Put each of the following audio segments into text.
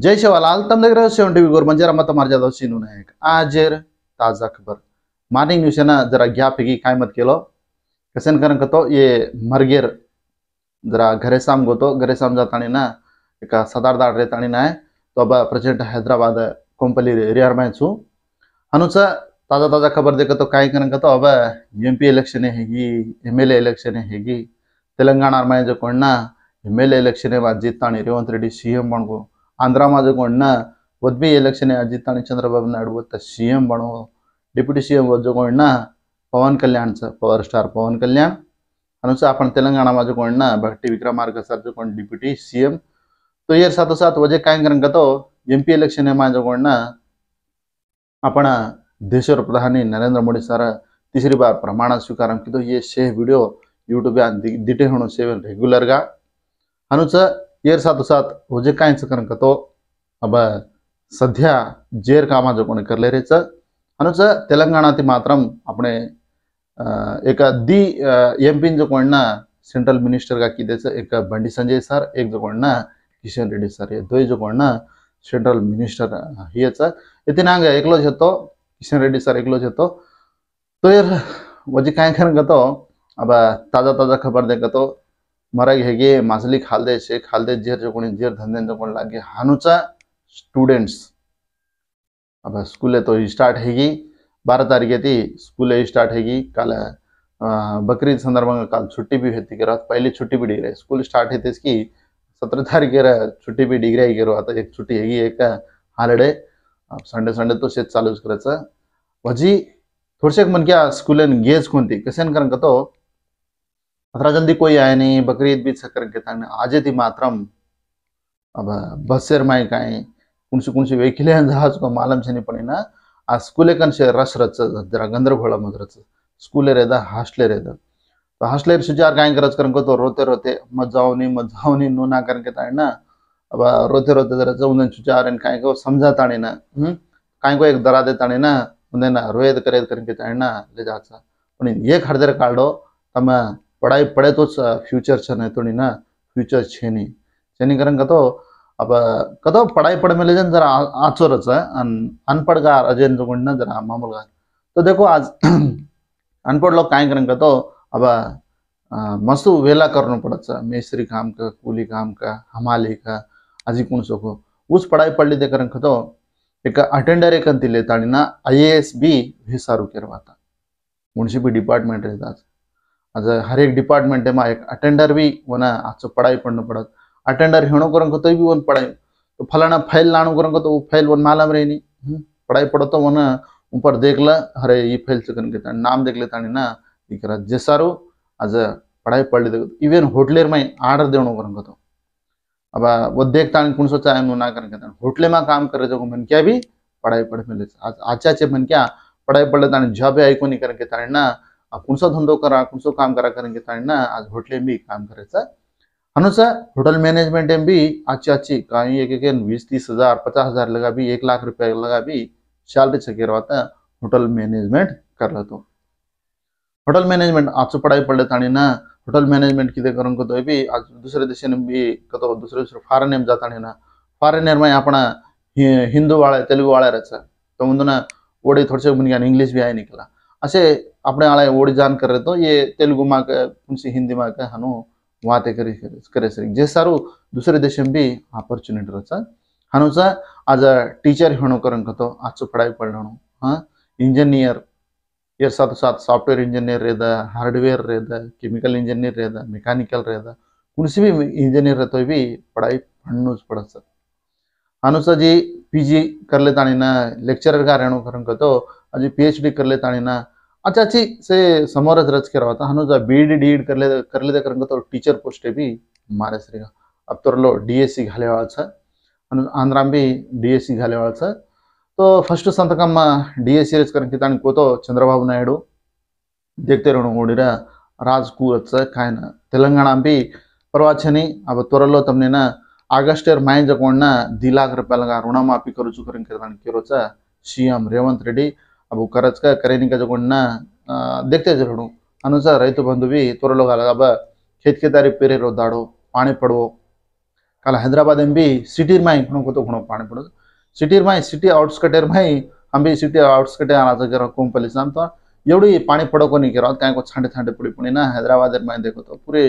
जय शिवालाल तम देख रहे हो सेवन टीवी गोर मंजरा मत मार जादव सीनू नायक आजेर ताजा खबर मॉर्निंग न्यूज है ना जरा ग्या पेगी काय मत केलो कसन करन कतो ये मरगेर जरा घरे साम जातानी ना एक सदारदार रेतानी ना तो अब प्रेसिडेंट हैदराबाद कोंपली रियर में छु हनुच ताजा ताजा खबर देख तो काय करन कतो अब एमपी इलेक्शन हेगी एमएलए इलेक्शन हेगी तेलंगाना में जो कोण ना एमएलए इलेक्शन में जीतानी रेवंत रेड्डी सीएम बनगो आंध्रा में जो कोण ना वद्बी इलेक्शन जीतानी चंद्रबाबू नायडू सीएम बनो डिप्यूटी सीएम जो कोण ना पवन कल्याण पवर स्टार पवन कल्याण अनुसार आपण तेलंगाना में जो कोण ना भट्टी विक्रमार्क सर जो कोण डिप्यूटी सीएम तो ये साथो साथ वजह काय करन तो एमपी इलेक्शन में जो कोण ना आपण देशर प्रधानी नरेंद्र मोदी सर तीसरी बार प्रमाण स्वीकार की ये शे वीडियो यूट्यूब दिटे होनो सेवन रेग्युलर गा अनुच येर साथो साथ वजह काय करन तो अब सध्या जेर कामा जो कोणी करले रेच अनुच तेलंगाना ती मात्रम अपने एक दी एमपी जो कोण ना सेंट्रल मिनिस्टर का की देच एक बंडी संजय सर एक जो कोण ना किशन रेड्डी सर ये दो जो कोण ना सेंट्रल मिनिस्टर हेच इतिनांग एकलो जेतो किशन रेड्डी सर एकलो जेतो तो यार वजह काय करन तो अब ताजा ताजा खबर देख तो मरग हेगे मासली खालदे जेर जो कोणी जेर धंदे जो कोण लागे हानुचा स्टूडेंट्स अब स्कूल तो स्टार्ट हेगी 12 तारीख थी स्कूल स्टार्ट हेगी काल बकरीद संदर्भ में काल छुट्टी भी होती के रात पहली छुट्टी भी डिग्री स्कूल स्टार्ट है इसकी 17 तारीख छुट्टी भी डिग्री के आता एक छुट्टी हेगी एक हॉलिडे संडे संडे तो शेत चालूच करायचं वजी थोडसे मन क्या स्कूल गेज कोणती कसेन करन तो अतरा जल्दी कोई आए नहीं बकरीद भी सकरन के ताने आज थी मात्रम अब बसेर माई काय कुणसी वेहिकल जहाज को मालूम से नहीं पड़ी ना आ स्कूले कन से रस रच जरा गंदरगोला मत रच स्कूले रेदा हॉस्टले रेदा तो हॉस्टले सुचार काय करच करन को तो रोते रोते मत जाओ नहीं नो ना करन के ताने ना अब रोते रोते जरा जाऊन सुचार एन काय को समझा ताने ना काय को एक दरा दे ताने ना उन्हें ना रोएद करे करन के ताने ना ले जाचा पण ये खरदर काढो तम पढ़ाई पढ़े तो फ्यूचर छे तो नहीं ना फ्यूचर छे नहीं छेनी करन का तो अब कदो पढ़ाई पढ़ में ले जन जरा आचोरच अनपढ़ का अजय जो ना जरा मामूल का तो देखो आज अनपढ़ लोग काय करन का तो अब मस्तु वेला करना पड़त मेस्त्री काम का कूली काम का हमाली का अजी कौन सो को उस पढ़ाई पढ़ ली दे करन का तो एक अटेंडर एक अंती लेता ना IAS भी सारू करवाता मुंशी भी डिपार्टमेंट रहता आज हर एक डिपार्टमेंट में एक अटेंडर भी वना आज पढ़ाई पढ़ना पड़त अटेंडर हेणो करन को तो भी वन पढ़ाई तो फलाना फाइल लाणो करन को तो फाइल वन मालूम रही नहीं पढ़ाई पढ़ो तो वन ऊपर देख ला अरे ये फाइल से करन के नाम देख लेता ना दिखरा जे सारो आज पढ़ाई पढ़ ले इवन होटलेर में आर्डर देणो करन को तो अब वो देखता कौन सोचा है ना करन के होटले में काम करे जो मन क्या भी पढ़ाई पढ़ में आज आचाचे मन क्या पढ़ाई पढ़ लेता जॉब है को नहीं करन के ना कुणसो धंधो करा कुणसो काम करा करन के ना आज होटले भी काम करायचं अनुसार होटल मैनेजमेंट में भी अच्छी कहीं एक 20-30 हजार 50 हजार लगा भी 1 लाख रुपया लगा भी सैलरी से करवाता होटल मैनेजमेंट कर लो तो होटल मैनेजमेंट आज पढ़ाई पढ़ लेता ना होटल मैनेजमेंट किती करून को तो भी आज दूसरे देश में भी कतो दूसरे फॉरेन में जाता ना फॉरेनर में अपना हिंदू वाले तेलुगु वाले रहता तो मुझे ना ओडी थोड़े से मुझे इंग्लिश भी आए निकला ऐसे अपने आले ओडी जान कर रहे तो ये तेलुगु में कुछ हिंदी में का हनु वाते करे सर जे सारू दूसरे देश में भी अपॉर्चुनिटी रहता हनुचा आज टीचर होनो करन तो आज पढ़ाई पढ़नो हाँ इंजीनियर ये साथ साथ सॉफ्टवेयर इंजीनियर रहता हार्डवेयर रहता केमिकल इंजीनियर रहता मैकेनिकल रहता कुछ भी इंजीनियर रहते भी पढ़ाई पढ़नो पड़ता हनुचा जी PG कर लेता ना लेक्चरर का रहनो करन तो आज PhD कर लेता ना अच्छा से समोरच रच करवाता हनुजा BD डीड कर ले करन तो टीचर पोस्ट भी मारे सरेगा अब तो लो DSC घाले वाला आंध्रा भी DSC घाले वाला तो फर्स्ट संतकम DSC रच करन कितान को तो चंद्रबाबू नायडू देखते रहनो ओडिरा राजकूरच काय ना तेलंगाना भी परवाचनी अब तोरलो तमने ना अगस्ट माइन जो कोण ना 2 लाख रुपया लगा ऋणमाफी करूचु करन कितान केरोचा CM रेवंत रेड्डी अब करच का करेनी का जो कोण ना देखते जरूर अनुसार रैतु बंधु भी तोरलो गाला अब खेत के दारी पेरे रो दाड़ो पानी पड़वो काल हैदराबाद में भी सिटी में घणो को तो घणो पानी पड़ो सिटी में सिटी आउटस्कटर में हम भी सिटी आउटस्कटर आना जरा कोम पलिसाम तो एवढी पानी पड़ो को नहीं करा काय को छांटे छांटे पड़ी पड़ी ना हैदराबाद में देखो तो पूरे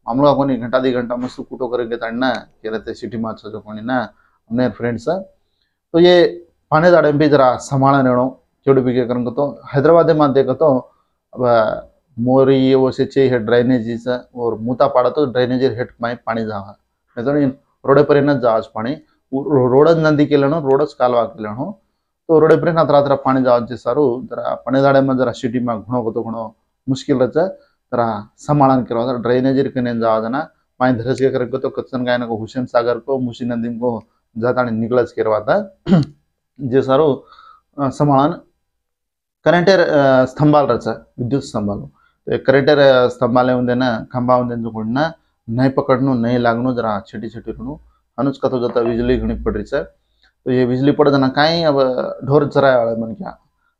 मामला को नहीं घंटा 2 घंटा मस्त कूटो करके ताड़ना के रहते सिटी में अच्छा जो कोनी ना अपने फ्रेंड्स तो ये पानी दाड़े भी जरा संभाला रहनो केवड़ी भी के करन तो हैदराबाद में देखो तो अब मोरी ये वो से चे ड्रेनेज और मुता पाड़ा तो ड्रेनेज हेट में पानी जावा नहीं तो रोडे पर जावच पानी रोडच नदी के लेनो रोडच कालवा के लेनो तो रोडे पर ना तरह पानी जावचे सारू जरा पानी दाड़े में जरा सिटी में घणो को तो घणो मुश्किल रहता जरा संभालन करो ड्रेनेज कने जावा जना पानी धरस के करके तो कच्चन गायन को हुसैन सागर को मुसी नदी को जाता निकलच करवाता जे सारू संभालन करेंटेर स्तंभाल रचा विद्युत स्तंभाल तो करेंटेर स्तंभाले उंदे ना खंबा उंदे जो कोणना नहीं पकड़नो नहीं लागनो जरा छिटी छिटी रहनो अनुज का तो जाता बिजली घणी पड़ रही है तो ये बिजली पड़ जाना कहीं अब ढोर चराय वाले मन क्या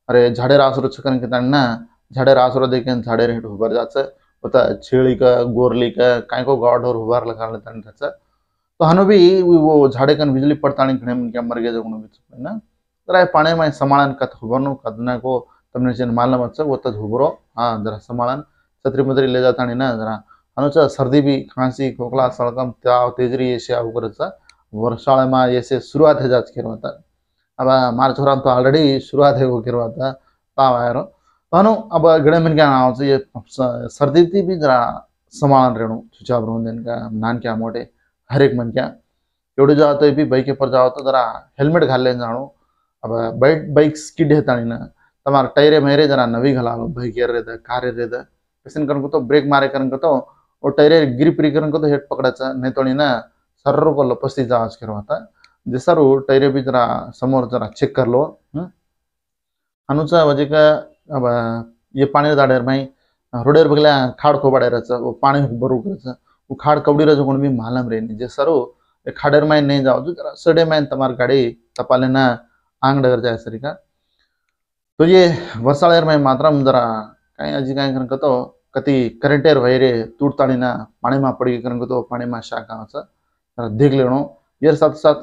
अरे झाड़े रासरो छकन के ताना झाड़े रासरो देखे झाड़े रेट उभर जाच पता छेड़ी का गोरली का काय को गाड़ ढोर उभार लगा लेता रहता तो हनु भी वो झाड़े कन बिजली पड़तानी घणे मन क्या मर गए जो ना जरा पानी में संभालन कत हुबरनो कदना को तमने जेन मालूम अच्छा वो तज हुबरो हाँ जरा संभालन छतरी मदरी ले जाता ना जरा अनुचा सर्दी भी खांसी खोखला सड़कम त्याव तेजरी ऐसे आवरचा वर्षाळे में ऐसे शुरुआत है जाच करवाता अब मार्च हो तो ऑलरेडी शुरुआत है वो करवाता ताव आयर तो अब गणे मन क्या नाव ये सर्दी थी भी जरा संभालन रहणो चुचाव रहूं दिन का नान क्या मोटे हर एक मन क्या एवढे जाओ तो भी बाइक पर जाओ तो जरा हेलमेट घाल ले जानो अब बाइक स्किड है तानी ना तमार टायरे मेरे जरा नवी घाला बाइक रहता कार रहता कैसे करन को तो ब्रेक मारे करन को तो और टायरे गिरी पिरी करन को तो हेड पकड़ाचा नहीं तो ना सर्र को लपस्ती जांच करवाता जैसा रो टायरे भी जरा समोर जरा चेक कर लो अनुचा वजह का अब ये पानी दाड़ेर में रोडेर बगला खाड़ खोबाड़े रहता वो पानी बरू करता वो खाड़ कबड़ी रह जो भी मालूम रहनी जैसा रो खाड़ेर में नहीं जाओ जो जरा सड़े में तमार गाड़ी तपाले ना आंग डगर जाए सरी का तो ये वर्षाळेर में मात्रा जरा कहीं अजी कहीं करन तो कति करेंटेर वैरे तूटतानी ना पानी में पड़ी करन तो पानी में शाखा जरा देख लेनो ये साथ साथ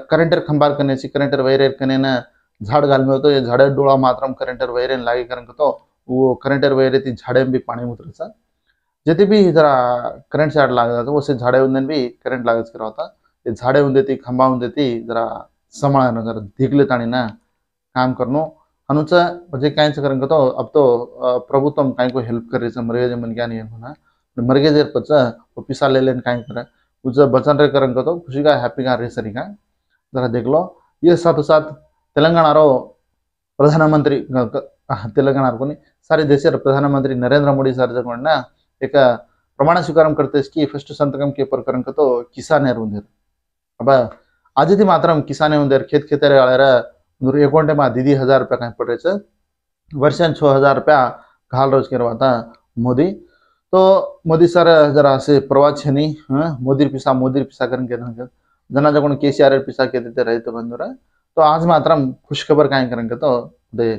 करेंटेर खंबार करने से करेंटेर वैरे कने ना झाड़ गाल में तो ये झाड़े डोळा मात्रम करेंटेर वैरे लागे करन तो वो करेंटेर वैरे ती झाड़े में भी पानी उतरचा जेते भी जरा करंट शार्ट लाग जाता वो से झाड़े उंदन भी करंट लागच करवाता ये झाड़े उंदे ती खंबा उंदे ती जरा संभाळनो जरा देख लेतानी ना काम करनो अनुचा म्हणजे काय करन तो अब तो प्रभुत्व काय को हेल्प करे मरगे मन क्या नहीं होना मरगे देर पचा वो पिसा ले लेन काय करे उज बचन रे करन तो खुशी का हैप्पी का रे सरी का जरा देख लो ये साथ साथ तेलंगाना रो प्रधानमंत्री तेलंगाना को सारे देश प्रधानमंत्री नरेंद्र मोदी सर जगना एक प्रमाण स्वीकार करते कि फर्स्ट संतकम के पर करन तो किसान उंदेर अब आज थी मात्र किसान उंदेर खेत खेतरे वाले एकोंटे में दीदी 1000 रुपया कहीं पड़ रहे वर्षन 6000 रुपया घाल रोज करवाता मोदी तो मोदी सर जरा से प्रवास छे नहीं मोदी पिसा करके जना जगह केसीआर पिसा के देते रहे तो बंधुरा तो आज मात्र खुशखबर कहीं करेंगे तो दे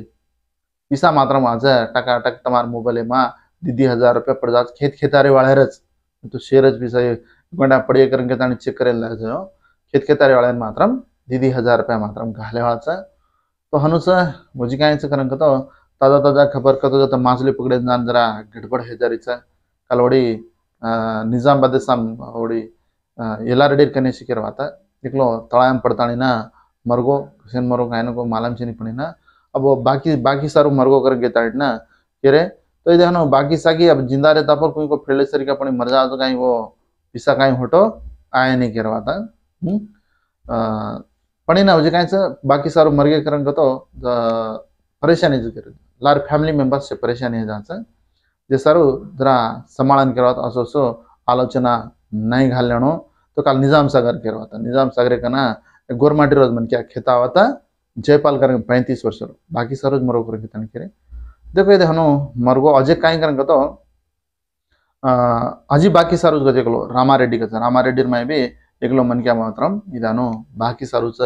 पिसा मात्र आज टकाटक तमार मोबाइल में दीदी 1000 रुपया पड़ जा खेत खेतारे वाले रच तो शेरज पिसा गोंडा पड़िए करेंगे चेक करे खेत खेतारे वाले मात्र दीदी 1000 रुपया मात्र घाले वाचा तो हनुस मुझे काय करेंगे तो ताजा ताजा खबर का तो जाता माछली पकड़े जान जरा गड़बड़ है जरीचा कलवड़ी निजामाबाद साम वड़ी एलारेडी कने करवाता एकलो तळायम पड़तानी ना मरगो कसेन मरो गायन को मालम से नहीं पड़ी ना अब बाकी सारू मरगो कर गेता ना के रे तो ये हनो बाकी साकी अब जिंदा रहता पर कोई को फेले सरी का पड़ी मर जा तो कहीं वो पिसा कहीं होटो आए नहीं करवाता पड़ी ना काय बाकी सारू मर गए करन तो परेशानी कर लार फैमिली मेंबर्स से परेशानी है जहाँ जे सारू जरा संभालन करवा असो असो आलोचना नहीं घाल लेनो तो काल निजाम सागर करवाता निजाम सागर का ना गोरमाटी रोज मन क्या खेता आवता जयपाल कर 35 वर्ष बाकी सारोज मरो कर करे देखो ये हनो मरगो अजय कहीं करेंगे तो अजी बाकी सारूज गजेकलो रामारेड्डी का रामारेड्डी में भी एकलो मन क्या मात्रम इदानो बाकी सारूच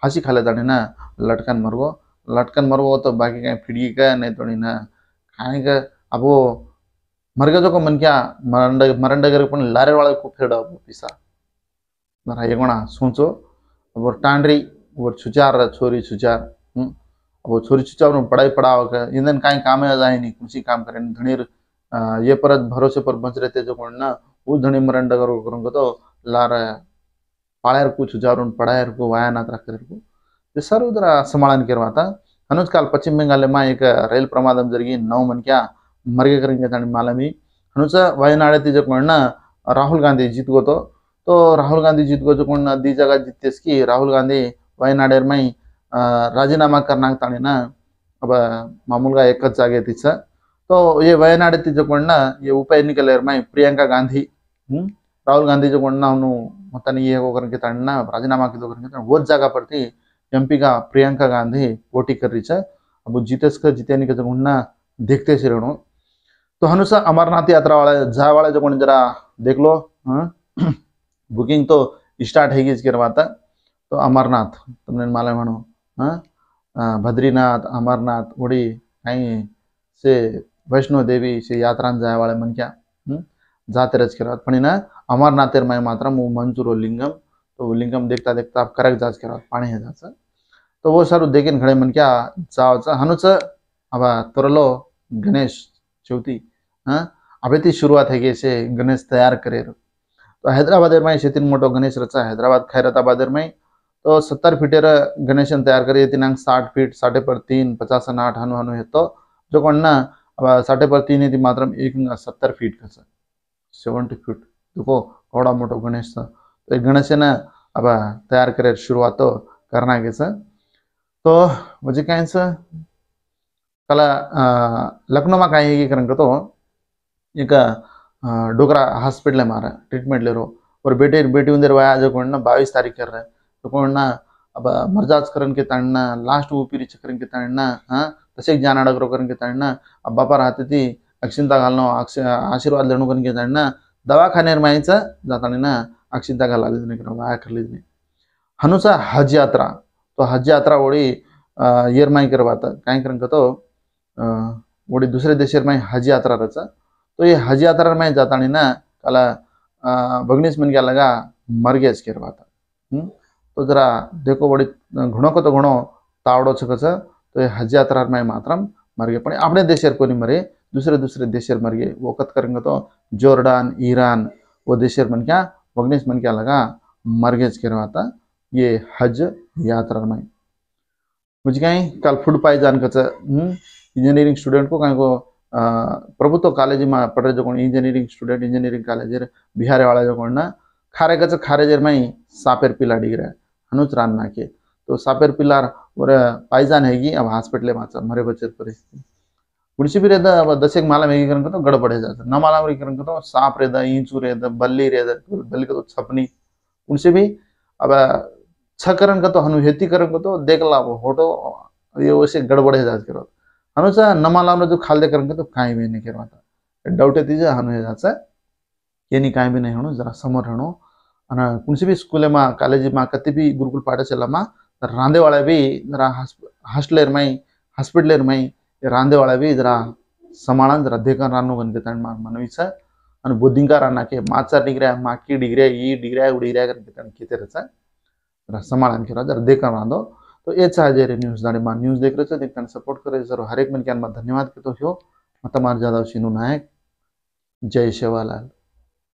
फांसी खाले जाने ना लटकन मरगो तो बाकी कहीं फिड़गी का नहीं तो ना खाने का अब वो मरगे जो को मन क्या मरंडगर पण लारे वाले को फेड़ा पिसा जरा एगोना सोचो अब टांडरी वो छुचार छोरी छुचार अब छोरी छुचार पढ़ाई पढ़ाओ के इंदन काई काम जाए नहीं कुछ काम करें धनीर ये परत भरोसे पर बच रहते जो कोण ना वो धनी मरंड करूंगा तो लार पाळ्यार को छुचारून पढ़ायर को वाया नात रख को ते सर उधर समाधान करवाता हनुज काल पश्चिम बंगाल में एक रेल प्रमादम जरिए 9 मन क्या मरगे करेंगे तानी मालमी हनुज वायनाड जो कोण ना राहुल गांधी जीत गो तो राहुल गांधी जीत गो जो कोण ना दी जगह जीततेस की राहुल गांधी वायनाडेर में राजीनामा करना तानी ना अब मामूलगा एक जागे तिचा तो ये वायनाड जो कोण ना ये उप एन्निकलेर में प्रियंका गांधी राहुल गांधी जो कोण ना मत ये होकर के तानी ना राजीनामा की करके वो जगह पड़ती एमपी का प्रियंका गांधी वोटी कर रही है अब जीतेस का जीतेने के जो ना देखते से रहनो तो हनुसा अमरनाथ यात्रा वाले जा वाले जो जरा देख लो बुकिंग तो स्टार्ट है करवाता तो अमरनाथ तुमने मालूम मानो बद्रीनाथ अमरनाथ उड़ी कहीं से वैष्णो देवी से यात्रा जाए वाले मन क्या जाते रच करवात पण ना अमरनाथेर में मात्र मंजूर लिंगम तो वो लिंगम देखता देखता आप करेक्ट जांच करवात पानी है जाचा तो वो सारू देखिन खड़े मन क्या जावचा हनुच अब त्वरलो गणेश चौथी अभी ती शुरुआत है से गणेश तैयार करे तो हैदराबाद में शेतीन मोटो गणेश रचा हैदराबाद खैरताबाद में तो 70 फीटेर गणेश तैयार करे दिनांक 60 फीट 60/3 50/8 हनु हनु है तो जो कोण ना अब 60/3 है मात्र 70 फीट का 70 फीट देखो कौड़ा मोटो गणेश था तो गणेश ना अब तैयार करे शुरुआत तो करना के तो मुझे कहीं से कला लखनऊ में कहीं करंग तो एक डोगरा हॉस्पिटल है हमारा ट्रीटमेंट ले रो और बेटी उधर वाया जो कोण ना 22 तारीख कर रहा है तो कोण ना अब मर्जाज करन के ताणना लास्ट ऊपिरी चक्करन के ताणना तसे जान अडगरो करन के ताणना अब बापा राहते ती अक्षिंता घालनो आशीर्वाद लेणू करन के ताणना दवाखानेर मायचा जातानी ना अक्षिंता घाला लीधने कर वाया कर लीधने हनुसा हज यात्रा तो हज यात्रा वोड़ी येर माई करवाता कहीं करन तो वोड़ी दूसरे देशेर माई हज यात्रा रचा तो ये हज यात्रा में जातानी ना कला बगनीस मन क्या लगा मरगेज करवाता तो जरा देखो बड़ी घणो को तो घणो तावड़ो छकच तो ये हज यात्रा में मात्र मरगे पण अपने देशेर कोनी मरे दूसरे देशेर मरगे वो कत करेंगे तो जॉर्डन ईरान वो देशेर मन क्या बगनीस मन क्या लगा मरगेज करवाता ये हज यात्रा में मुझे कहीं कल फूड पाई जान कच इंजीनियरिंग स्टूडेंट को कहीं को प्रभुत्व कॉलेज में पढ़ रहे जो कौन engineering student engineering college Bihar वाला जो कौन ना खारे कच खारेजर में सापेर पिला डिग रहा है हनुच रान ना के तो सापेर पिलार और पाईजान हैगी अब हॉस्पिटल में मरे बच्चे परिस्थिति कुछ भी रहता अब 10 एक माला में करन तो गड़बड़ है जाता न माला में करन तो सांप रहता इंचू रहता बल्ली रहता बल्ली का तो छपनी उनसे भी अब छकरन का तो हनु हेती करन तो देख ला वो होटो ये वैसे गड़बड़ है जात करो हनुचा न माला में जो खाल दे करन तो काई भी नहीं करवाता डाउट है तीजा हनु है जाता ये नहीं काई भी नहीं हनु जरा समर हनु अन कुछ भी स्कूल में कॉलेज में कति भी गुरुकुल पाठशाला में रांदे वाला भी जरा हॉस्टलर में हॉस्पिटलर में रांदे वाला भी जरा समाळन जरा देखन रानो गन के मार मनवीचा अन बुद्धिंका राना के माचा डिग्रा माकी डिग्रा ई डिग्रा उडिग्रा करके तन केते रचा जरा समाळन के जरा देखन रांदो तो ये चाहे रे न्यूज़ दाड़ी मान न्यूज़ देख रहे थे देखन सपोर्ट करे जरूर हर एक मन के धन्यवाद के तो हो मत मार ज्यादा सिनु नायक जय सेवालाल।